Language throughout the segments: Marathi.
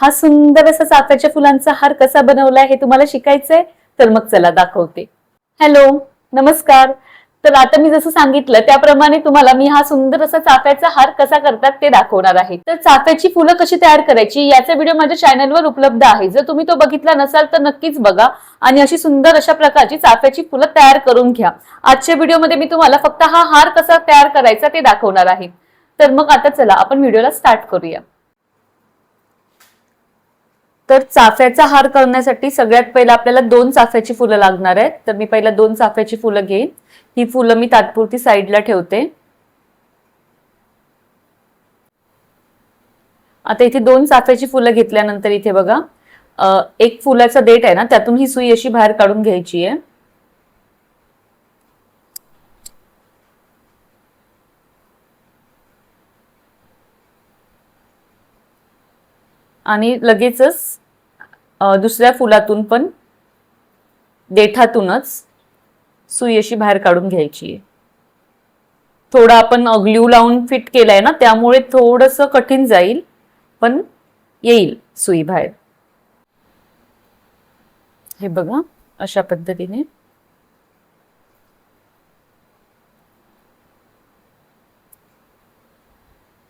हा सुंदर असा चाफ्याच्या फुलांचा हार कसा बनवलाय हे तुम्हाला शिकायचंय, तर मग चला दाखवते. हॅलो, नमस्कार. तर आता मी जसं सांगितलं त्याप्रमाणे तुम्हाला मी हा सुंदर असा चाफ्याचा हार कसा करतात ते दाखवणार आहे. तर चाफ्याची फुलं कशी तयार करायची याचा व्हिडिओ माझ्या चॅनलवर उपलब्ध आहे. जर तुम्ही तो बघितला नसाल तर नक्कीच बघा आणि अशी सुंदर अशा प्रकारची चाफ्याची फुलं तयार करून घ्या. आजच्या व्हिडिओमध्ये मी तुम्हाला फक्त हा हार कसा तयार करायचा ते दाखवणार आहे. तर मग आता चला आपण व्हिडिओला स्टार्ट करूया. तर चाफ्याचा हार करण्यासाठी सगळ्यात पहिला आपल्याला 2 चाफ्याची फुलं लागणार आहेत. तर मी पहिला 2 चाफ्याची फुलं घेईन. ही फुलं मी तात्पुरती साईडला ठेवते. आता इथे 2 चाफ्याची फुलं घेतल्यानंतर इथे बघा एक फुलाचा देठ आहे ना, त्यातून ही सुई अशी बाहेर काढून घ्यायची आहे. आणि लगेचच दुसऱ्या फुलातून पण देठातूनच सुई अशी बाहेर काढून घ्यायची आहे. थोडा आपण ग्ल्यू लावून फिट केलाय ना, त्यामुळे थोडंसं कठीण जाईल, पण येईल सुई बाहेर. हे बघा अशा पद्धतीने.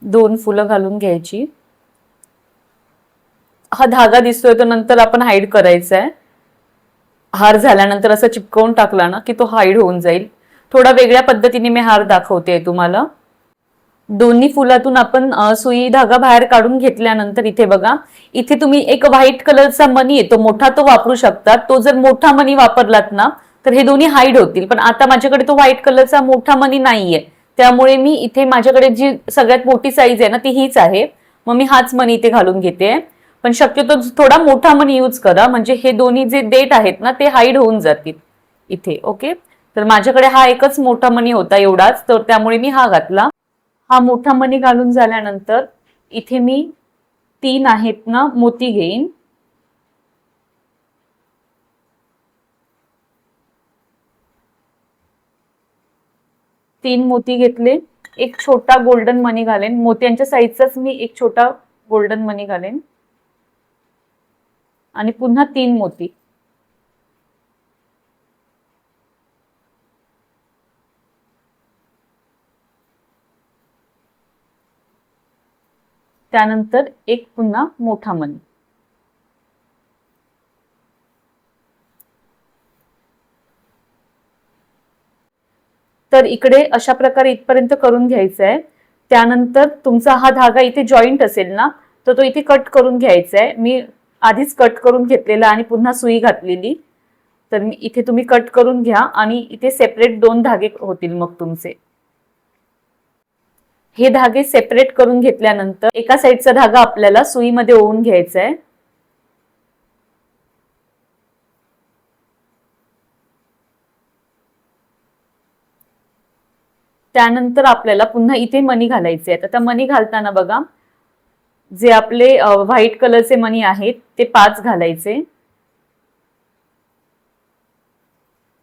दोन फुलं घालून घ्यायची. हा धागा दिसतोय तो नंतर आपण हाईड करायचा आहे. हार झाल्यानंतर असं चिपकवून टाकला ना की तो हाईड होऊन जाईल. थोडा वेगळ्या पद्धतीने मी हार दाखवते तुम्हाला. दोन्ही फुलातून आपण सुई धागा बाहेर काढून घेतल्यानंतर इथे बघा, इथे तुम्ही एक व्हाईट कलरचा मनी येतो मोठा, तो वापरू शकता. तो जर मोठा मनी वापरलात ना तर हे दोन्ही हाईड होतील. पण आता माझ्याकडे तो व्हाईट कलरचा मोठा मनी नाहीये, त्यामुळे मी इथे माझ्याकडे जी सगळ्यात मोठी साईज आहे ना ती हीच आहे. मग मी हाच मनी इथे घालून घेते. पण शक्यतो थोडा मोठा मनी यूज करा, म्हणजे हे दोन्ही जे देठ आहेत ना ते हाईड होऊन जातील इथे. ओके, तर माझ्याकडे हा एकच मोठा मनी होता एवढाच, तर त्यामुळे मी हा घातला. हा मोठा मणी घालून झाल्यानंतर इथे मी 3 आहेत ना मोती घेईन. तीन मोती घेतले. एक छोटा गोल्डन मनी घालेन. मोत्यांच्या साईजचाच मी एक छोटा गोल्डन मनी घालेन आणि पुन्हा 3 मोती. त्यानंतर एक पुन्हा मोठा मणी. तर इकडे अशा प्रकारे इथपर्यंत करून घ्यायचं आहे. त्यानंतर तुमचा हा धागा इथे जॉईंट असेल ना तर तो इथे कट करून घ्यायचा आहे. मी आधीच कट करून घेतलेला आणि पुन्हा सुई घातलेली. तर इथे तुम्ही कट करून घ्या आणि इथे सेपरेट 2 धागे होतील मग तुमचे. हे धागे सेपरेट करून घेतल्यानंतर एका साईडचा धागा आपल्याला सुईमध्ये ओवून घ्यायचा आहे. त्यानंतर आपल्याला पुन्हा इथे मणी घालायचे आहेत. आता मणी घालताना बघा, जे आपले व्हाईट कलरचे मणी आहेत ते 5 घालायचे.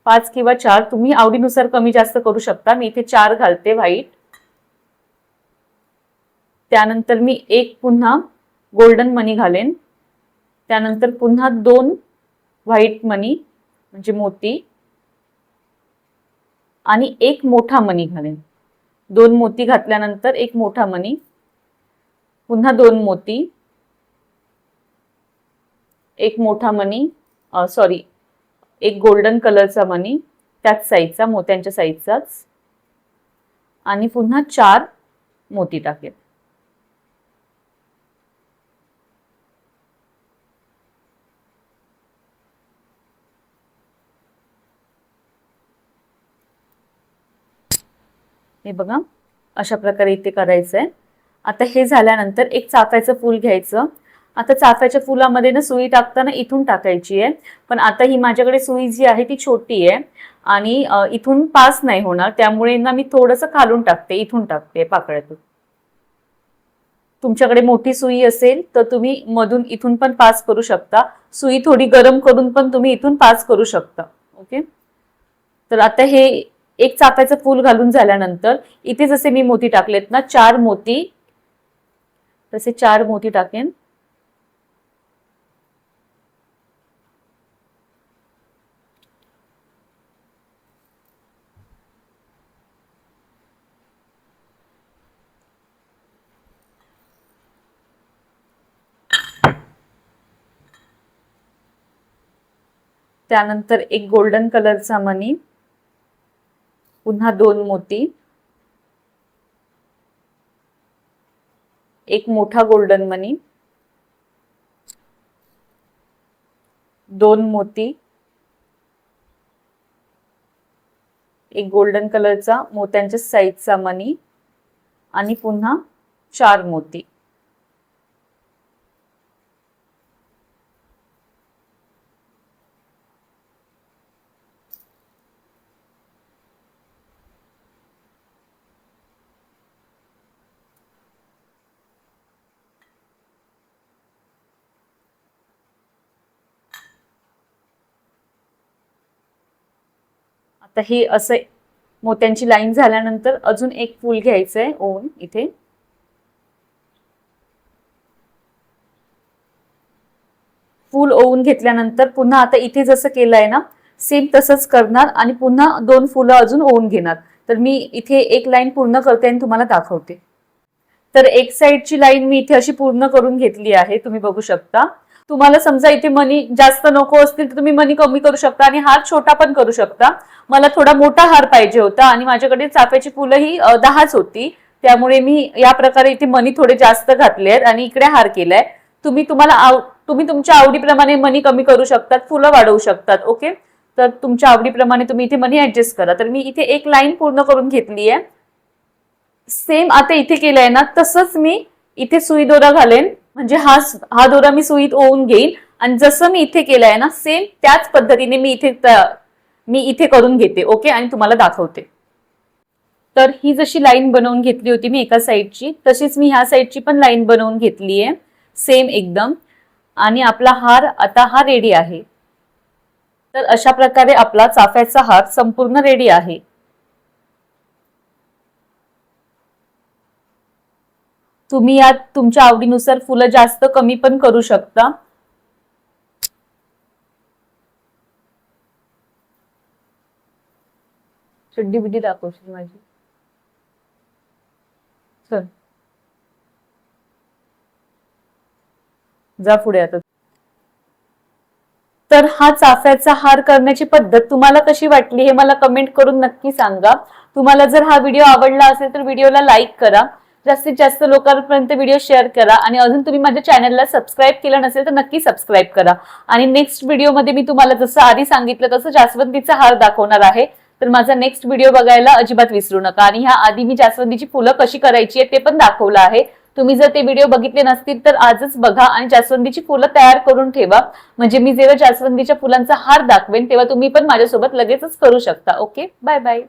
5 किंवा 4 तुम्ही आवडीनुसार कमी जास्त करू शकता. मी इथे 4 घालते व्हाईट. त्यानंतर मी एक पुन्हा गोल्डन मनी घालेन. त्यानंतर पुन्हा 2 व्हाईट मनी म्हणजे मोती आणि एक मोठा मनी घालेन. 2 मोती घातल्यानंतर एक मोठा मनी, पुन्हा 2 मोती, एक मोठा मनी, सॉरी एक गोल्डन कलरचा मनी त्याच साईजचा, मोत्यांच्या साईजचाच, आणि पुन्हा 4 मोती टाकेल. हे बघा अशा प्रकारे इथे करायचंय. आता हे झाल्यानंतर एक चाफ्याचं फूल घ्यायचं. आता चाफ्याच्या फुलामध्ये ना सुई टाकताना इथून टाकायची आहे, पण आता ही माझ्याकडे सुई जी आहे ती छोटी आहे आणि इथून पास नाही होणार, त्यामुळे ना मी थोडंसं खालून टाकते, इथून टाकते पाकळ्यातून. तुमच्याकडे मोठी सुई असेल तर तुम्ही मधून इथून पण पास करू शकता. सुई थोडी गरम करून पण तुम्ही इथून पास करू शकता. ओके, तर आता हे एक चाफ्याचं फूल घालून झाल्यानंतर इथे जसे मी मोती टाकलेत ना 4 मोती, तसे 4 मोती टाकेन. त्यानंतर एक गोल्डन कलरचा मणी, पुन्हा 2 मोती, एक मोठा गोल्डन मणी, 2 मोती, एक गोल्डन कलरचा मोत्यांच्या साईजचा मणी आणि पुन्हा 4 मोती. आता हे असं मोत्यांची लाईन झाल्यानंतर अजून एक फूल घ्यायचंय ओवून इथे. फूल ओवून घेतल्यानंतर पुन्हा आता इथे जसं केलंय ना सेम तसंच करणार आणि पुन्हा 2 फुलं अजून ओवून घेणार. तर मी इथे एक लाईन पूर्ण करते आणि तुम्हाला दाखवते. तर एक साइडची लाईन मी इथे अशी पूर्ण करून घेतली आहे, तुम्ही बघू शकता. तुम्हाला समजा इथे मनी जास्त नको असतील तर तुम्ही मनी कमी करू शकता आणि हार छोटा पण करू शकता. मला थोडा मोठा हार पाहिजे होता आणि माझ्याकडे चाफ्याची फुलं ही 10च होती, त्यामुळे मी या प्रकारे इथे मनी थोडे जास्त घातले आहेत आणि इकडे हार केलाय. तुम्ही तुमच्या आवडीप्रमाणे मनी कमी करू शकतात, फुलं वाढवू शकतात. ओके, तर तुमच्या आवडीप्रमाणे तुम्ही इथे मनी ऍडजस्ट करा. तर मी इथे एक लाईन पूर्ण करून घेतली आहे. सेम आता इथे केलंय ना तसंच मी इथे सुई दोरा घालेन, म्हणजे हा दोरा मी सुईत ओवून घेईन आणि जसं मी इथे केलंय ना सेम त्याच पद्धतीने मी इथे करून घेते. ओके, आणि तुम्हाला दाखवते. तर ही जशी लाईन बनवून घेतली होती मी एका साईडची, तशीच मी ह्या साईडची पण लाईन बनवून घेतली आहे सेम एकदम. आणि आपला हार आता हा रेडी आहे. तर अशा प्रकारे आपला चाफ्याचा हार संपूर्ण रेडी आहे. तुम्ही यात तुमच्या आवडीनुसार फुलं जास्त कमी पण करू शकता. चड्डी बिड्डी दाखवशील माझी? चल जा पुढे आता. तर हा चाफ्याचा हार करण्याची पद्धत तुम्हाला कशी वाटली हे मला कमेंट करून नक्की सांगा. तुम्हाला जर हा व्हिडिओ आवडला असेल तर व्हिडिओला लाईक करा, जास्तीत जास्त लोकांपर्यंत व्हिडिओ शेअर करा आणि अजून तुम्ही माझ्या चॅनलला सबस्क्राईब केलं नसेल तर नक्की सबस्क्राईब करा. आणि नेक्स्ट व्हिडिओमध्ये मी तुम्हाला जसं आधी सांगितलं तसं जास्वंदीचा हार दाखवणार आहे. तर माझा नेक्स्ट व्हिडिओ बघायला अजिबात विसरू नका. आणि ह्या आधी मी जास्वंदीची फुलं कशी करायची आहे ते पण दाखवलं आहे. तुम्ही जर ते व्हिडिओ बघितले नसतील तर आजच बघा आणि जास्वंदीची फुलं तयार करून ठेवा, म्हणजे मी जेव्हा जास्वंदीच्या फुलांचा हार दाखवेन तेव्हा तुम्ही पण माझ्यासोबत लगेचच करू शकता. Okay, bye bye.